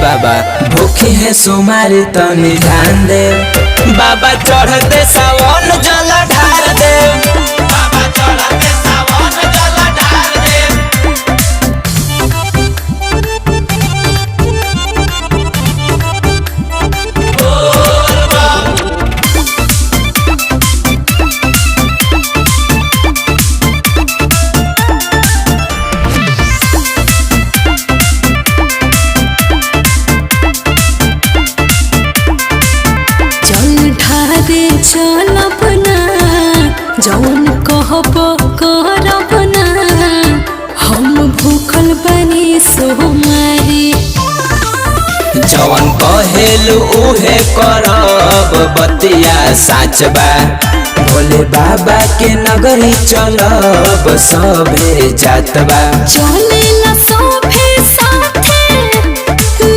बाबा भूखी है सुमारी तनी ध्यान दे बाबा चढ़ते सावन जल ढार दे बाबा चढ़ते सावन जल ढार दे। चल अपना जौन कहब करब ना हम भूखल बनी सोमारी जवन कहेलु उहे करब बतिया साच बा भोले बाबा के नगरी चलब सभे जात बा चलेला सभे